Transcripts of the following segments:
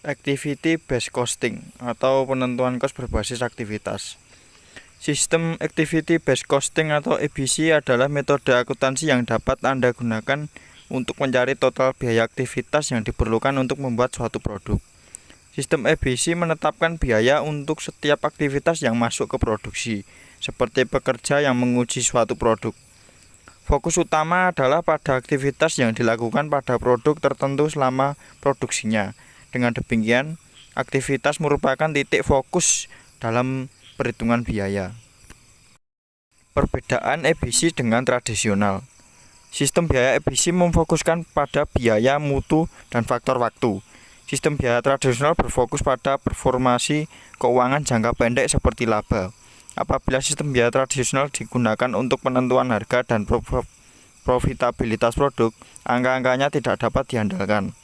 Activity based costing atau penentuan kos berbasis aktivitas. Sistem activity based costing atau ABC adalah metode akuntansi yang dapat Anda gunakan untuk mencari total biaya aktivitas yang diperlukan untuk membuat suatu produk. Sistem ABC menetapkan biaya untuk setiap aktivitas yang masuk ke produksi, seperti pekerja yang menguji suatu produk. Fokus utama adalah pada aktivitas yang dilakukan pada produk tertentu selama produksinya. Dengan demikian, aktivitas merupakan titik fokus dalam perhitungan biaya. Perbedaan ABC dengan tradisional. Sistem biaya ABC memfokuskan pada biaya, mutu, dan faktor waktu. Sistem biaya tradisional berfokus pada performasi keuangan jangka pendek seperti laba. Apabila sistem biaya tradisional digunakan untuk penentuan harga dan profitabilitas produk, angka-angkanya tidak dapat diandalkan.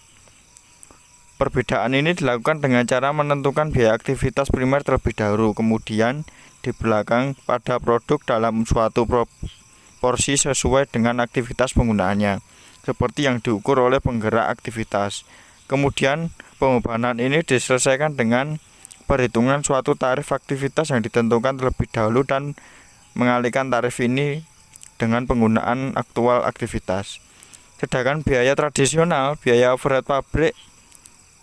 Perbedaan ini dilakukan dengan cara menentukan biaya aktivitas primer terlebih dahulu, kemudian di belakang pada produk dalam suatu proporsi sesuai dengan aktivitas penggunaannya, seperti yang diukur oleh penggerak aktivitas. Kemudian, pembebanan ini diselesaikan dengan perhitungan suatu tarif aktivitas yang ditentukan terlebih dahulu dan mengalihkan tarif ini dengan penggunaan aktual aktivitas. Sedangkan biaya tradisional, biaya overhead pabrik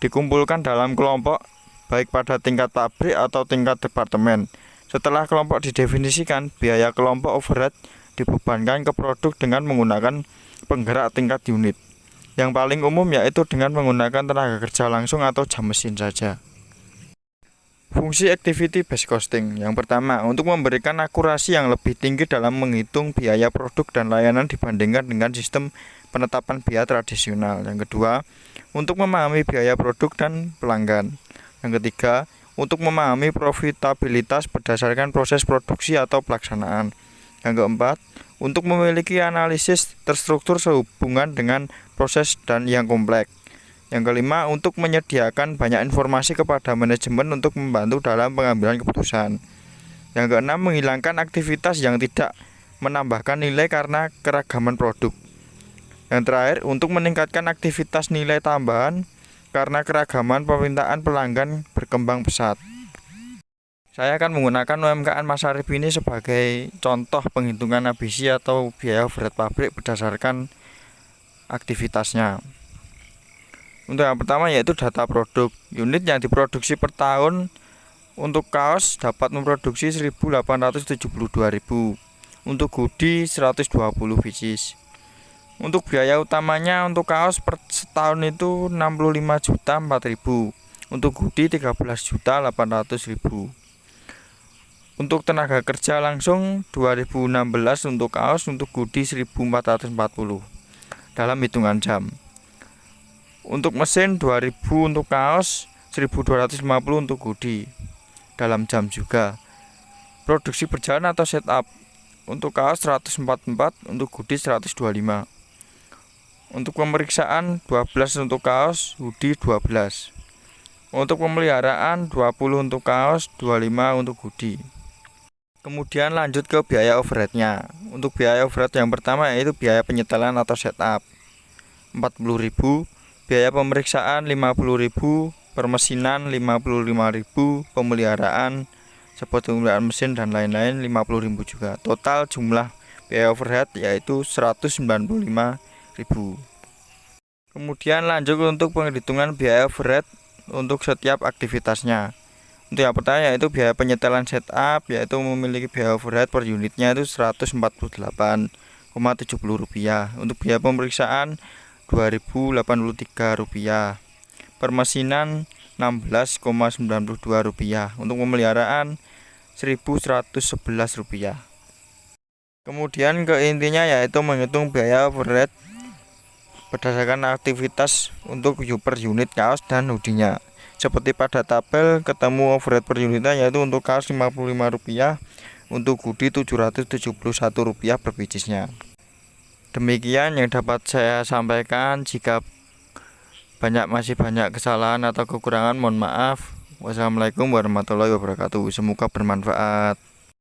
dikumpulkan dalam kelompok baik pada tingkat pabrik atau tingkat departemen. Setelah kelompok didefinisikan, biaya kelompok overhead dibebankan ke produk dengan menggunakan penggerak tingkat unit. Yang paling umum yaitu dengan menggunakan tenaga kerja langsung atau jam mesin saja. Fungsi activity based costing. Yang pertama, untuk memberikan akurasi yang lebih tinggi dalam menghitung biaya produk dan layanan dibandingkan dengan sistem penetapan biaya tradisional. Yang kedua, untuk memahami biaya produk dan pelanggan. Yang ketiga, untuk memahami profitabilitas berdasarkan proses produksi atau pelaksanaan. Yang keempat, untuk memiliki analisis terstruktur sehubungan dengan proses dan yang kompleks. Yang kelima, untuk menyediakan banyak informasi kepada manajemen untuk membantu dalam pengambilan keputusan. Yang keenam, menghilangkan aktivitas yang tidak menambahkan nilai karena keragaman produk. Yang terakhir, untuk meningkatkan aktivitas nilai tambahan karena keragaman permintaan pelanggan berkembang pesat. Saya akan menggunakan UMKM Masarip ini sebagai contoh penghitungan ABC atau biaya overhead pabrik berdasarkan aktivitasnya. Untuk yang pertama yaitu data produk. Unit yang diproduksi per tahun untuk kaos dapat memproduksi 1.872.000. Untuk hoodie 120 pieces. Untuk biaya utamanya untuk kaos per setahun itu 65.004.000. Untuk hoodie 13.800.000. Untuk tenaga kerja langsung 2016 untuk kaos, untuk hoodie 1.440 dalam hitungan jam. Untuk mesin 2000 untuk kaos, 1250 untuk hoodie dalam jam juga. Produksi berjalan atau setup. Untuk kaos 144, untuk hoodie 125. Untuk pemeriksaan 12 untuk kaos, hoodie 12. Untuk pemeliharaan 20 untuk kaos, 25 untuk hoodie. Kemudian lanjut ke biaya overheadnya. Untuk biaya overhead yang pertama yaitu biaya penyetelan atau setup 40.000. Biaya pemeriksaan 50.000, permesinan 55.000, pemeliharaan seperti pemeliharaan mesin dan lain-lain 50.000 juga. Total jumlah biaya overhead yaitu 195.000. Kemudian lanjut untuk penghitungan biaya overhead untuk setiap aktivitasnya. Untuk yang pertama yaitu biaya penyetelan setup, yaitu memiliki biaya overhead per unitnya itu Rp148,70. Untuk biaya pemeriksaan Rp2.083, permesinan Rp16,92, untuk pemeliharaan Rp1.111. Kemudian ke intinya yaitu menghitung biaya overhead berdasarkan aktivitas untuk per unit kaos dan hoodie-nya. Seperti pada tabel ketemu overhead per unitnya yaitu untuk kaos Rp55, untuk hoodie Rp771 per piecesnya. Demikian yang dapat saya sampaikan. Jika masih banyak kesalahan atau kekurangan, mohon maaf. Wassalamualaikum warahmatullahi wabarakatuh. Semoga bermanfaat.